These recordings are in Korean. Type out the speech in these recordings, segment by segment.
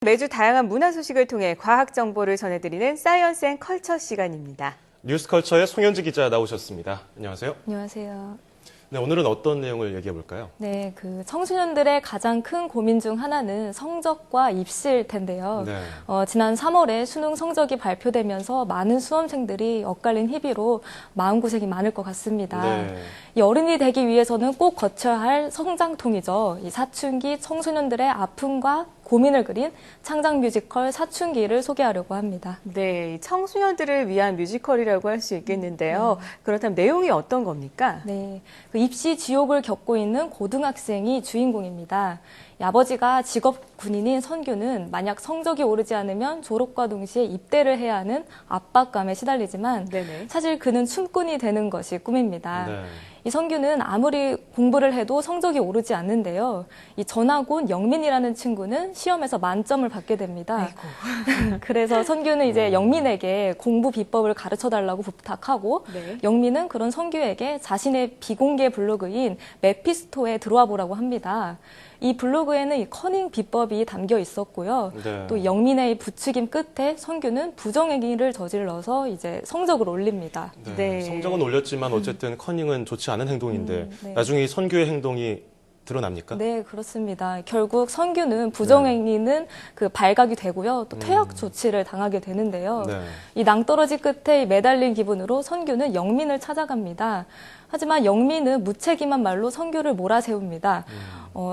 매주 다양한 문화 소식을 통해 과학 정보를 전해드리는 사이언스 앤 컬처 시간입니다. 뉴스컬처의 송현지 기자 나오셨습니다. 안녕하세요. 안녕하세요. 네, 오늘은 어떤 내용을 얘기해 볼까요? 네, 청소년들의 가장 큰 고민 중 하나는 성적과 입시일 텐데요. 네. 지난 3월에 수능 성적이 발표되면서 많은 수험생들이 엇갈린 희비로 마음고생이 많을 것 같습니다. 네. 이 어른이 되기 위해서는 꼭 거쳐야 할 성장통이죠. 이 사춘기 청소년들의 아픔과 고민을 그린 창작 뮤지컬 사춘기를 소개하려고 합니다. 네, 청소년들을 위한 뮤지컬이라고 할 수 있겠는데요. 그렇다면 내용이 어떤 겁니까? 네, 입시 지옥을 겪고 있는 고등학생이 주인공입니다. 아버지가 직업 군인인 선규는 만약 성적이 오르지 않으면 졸업과 동시에 입대를 해야 하는 압박감에 시달리지만 네네. 사실 그는 춤꾼이 되는 것이 꿈입니다. 네. 이 선규는 아무리 공부를 해도 성적이 오르지 않는데요. 이 전학온 영민이라는 친구는 시험에서 만점을 받게 됩니다. 그래서 선규는 이제 영민에게 공부 비법을 가르쳐달라고 부탁하고 네. 영민은 그런 선규에게 자신의 비공개 블로그인 메피스토에 들어와 보라고 합니다. 이 블로그에는 이 커닝 비법이 담겨 있었고요. 네. 또 영민의 부추김 끝에 선규는 부정행위를 저질러서 이제 성적을 올립니다. 네. 네. 성적은 올렸지만 어쨌든 커닝은 좋지 않은 행동인데 네. 나중에 이 선규의 행동이 드러납니까? 네, 그렇습니다. 결국 선규는 부정행위는 발각이 되고요. 또 퇴학 조치를 당하게 되는데요. 네. 이 낭떠러지 끝에 매달린 기분으로 선규는 영민을 찾아갑니다. 하지만 영민은 무책임한 말로 선규를 몰아세웁니다.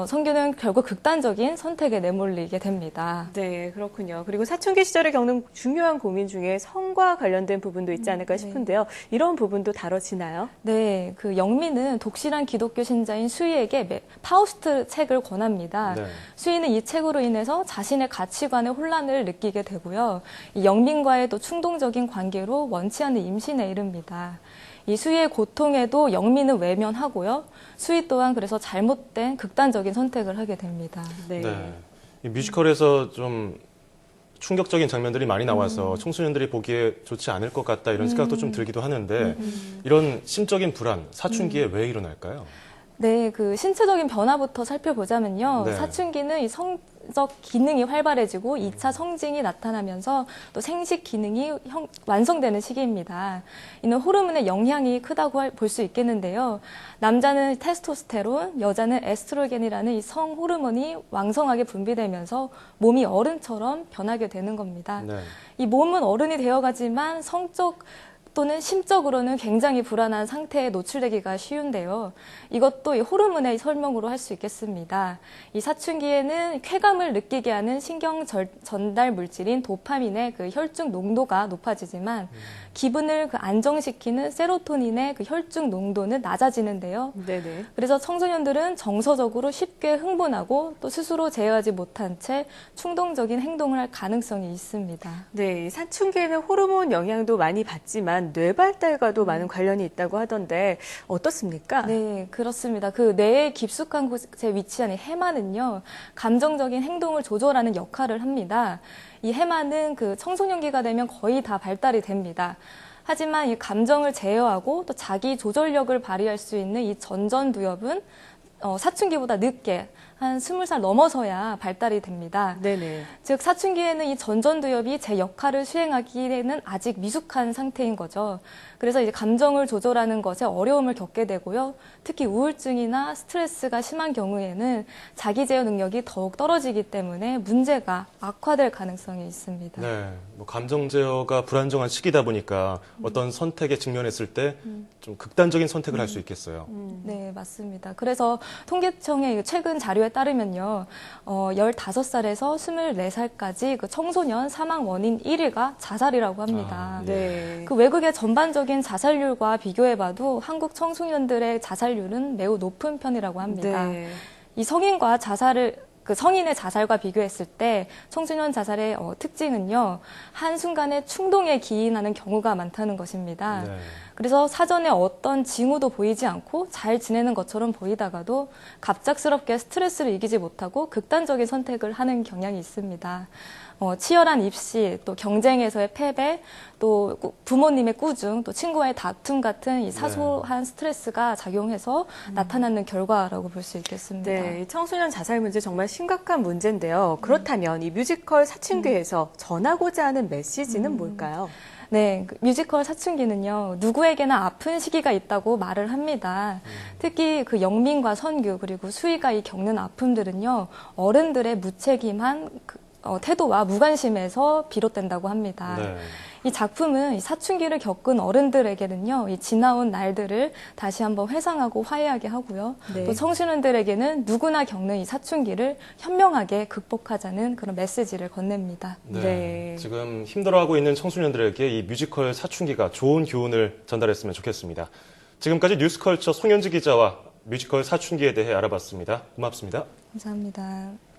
선규는 결국 극단적인 선택에 내몰리게 됩니다. 네, 그렇군요. 그리고 사춘기 시절에 겪는 중요한 고민 중에 성과 관련된 부분도 있지 않을까 싶은데요. 이런 부분도 다뤄지나요? 네, 영민은 독실한 기독교 신자인 수희에게 파우스트 책을 권합니다. 네. 수희는 이 책으로 인해서 자신의 가치관의 혼란을 느끼게 되고요. 이 영민과의 또 충동적인 관계로 원치 않는 임신에 이릅니다. 이 수희의 고통에도 영민은 외면하고요. 수희 또한 그래서 잘못된 극단적인 선택을 하게 됩니다. 네. 네. 이 뮤지컬에서 좀 충격적인 장면들이 많이 나와서 청소년들이 보기에 좋지 않을 것 같다 이런 생각도 좀 들기도 하는데 이런 심적인 불안, 사춘기에 왜 일어날까요? 네, 신체적인 변화부터 살펴보자면요. 네. 사춘기는 이 성적 기능이 활발해지고 2차 성징이 나타나면서 또 생식 기능이 완성되는 시기입니다. 이는 호르몬의 영향이 크다고 볼 수 있겠는데요. 남자는 테스토스테론, 여자는 에스트로겐이라는 이 성 호르몬이 왕성하게 분비되면서 몸이 어른처럼 변하게 되는 겁니다. 네. 이 몸은 어른이 되어가지만 성적 또는 심적으로는 굉장히 불안한 상태에 노출되기가 쉬운데요. 이것도 이 호르몬의 설명으로 할 수 있겠습니다. 이 사춘기에는 쾌감을 느끼게 하는 신경 전달 물질인 도파민의 혈중 농도가 높아지지만 기분을 안정시키는 세로토닌의 혈중 농도는 낮아지는데요. 네네. 그래서 청소년들은 정서적으로 쉽게 흥분하고 또 스스로 제어하지 못한 채 충동적인 행동을 할 가능성이 있습니다. 네, 사춘기에는 호르몬 영향도 많이 받지만 뇌 발달과도 많은 관련이 있다고 하던데 어떻습니까? 네, 그렇습니다. 뇌의 깊숙한 곳에 위치한 이 해마는요, 감정적인 행동을 조절하는 역할을 합니다. 이 해마는 청소년기가 되면 거의 다 발달이 됩니다. 하지만 이 감정을 제어하고 또 자기 조절력을 발휘할 수 있는 이 전전두엽은 사춘기보다 늦게 한 20살 넘어서야 발달이 됩니다. 네네. 즉 사춘기에는 이 전전두엽이 제 역할을 수행하기에는 아직 미숙한 상태인 거죠. 그래서 이제 감정을 조절하는 것에 어려움을 겪게 되고요. 특히 우울증이나 스트레스가 심한 경우에는 자기 제어 능력이 더욱 떨어지기 때문에 문제가 악화될 가능성이 있습니다. 네. 감정 제어가 불안정한 시기다 보니까 어떤 선택에 직면했을 때 좀 극단적인 선택을 할 수 있겠어요. 네, 맞습니다. 그래서 통계청의 최근 자료에 따르면요, 15살에서 24살까지 청소년 사망 원인 1위가 자살이라고 합니다. 네. 외국의 전반적인 자살률과 비교해봐도 한국 청소년들의 자살률은 매우 높은 편이라고 합니다. 네. 이 성인과 성인의 자살과 비교했을 때 청소년 자살의 특징은요, 한순간에 충동에 기인하는 경우가 많다는 것입니다. 네. 그래서 사전에 어떤 징후도 보이지 않고 잘 지내는 것처럼 보이다가도 갑작스럽게 스트레스를 이기지 못하고 극단적인 선택을 하는 경향이 있습니다. 치열한 입시, 또 경쟁에서의 패배, 또 부모님의 꾸중, 또 친구와의 다툼 같은 이 사소한 스트레스가 작용해서 나타나는 결과라고 볼 수 있겠습니다. 네, 청소년 자살 문제 정말 심각한 문제인데요. 그렇다면 이 뮤지컬 사춘기에서 전하고자 하는 메시지는 뭘까요? 네, 그 뮤지컬 사춘기는요, 누구에게나 아픈 시기가 있다고 말을 합니다. 특히 그 영민과 선규, 그리고 수희가 이 겪는 아픔들은요, 어른들의 무책임한 태도와 무관심에서 비롯된다고 합니다. 네. 이 작품은 이 사춘기를 겪은 어른들에게는요, 이 지나온 날들을 다시 한번 회상하고 화해하게 하고요. 네. 또 청소년들에게는 누구나 겪는 이 사춘기를 현명하게 극복하자는 그런 메시지를 건넵니다. 네. 지금 힘들어하고 있는 청소년들에게 이 뮤지컬 사춘기가 좋은 교훈을 전달했으면 좋겠습니다. 지금까지 뉴스컬처 송현지 기자와 뮤지컬 사춘기에 대해 알아봤습니다. 고맙습니다. 감사합니다.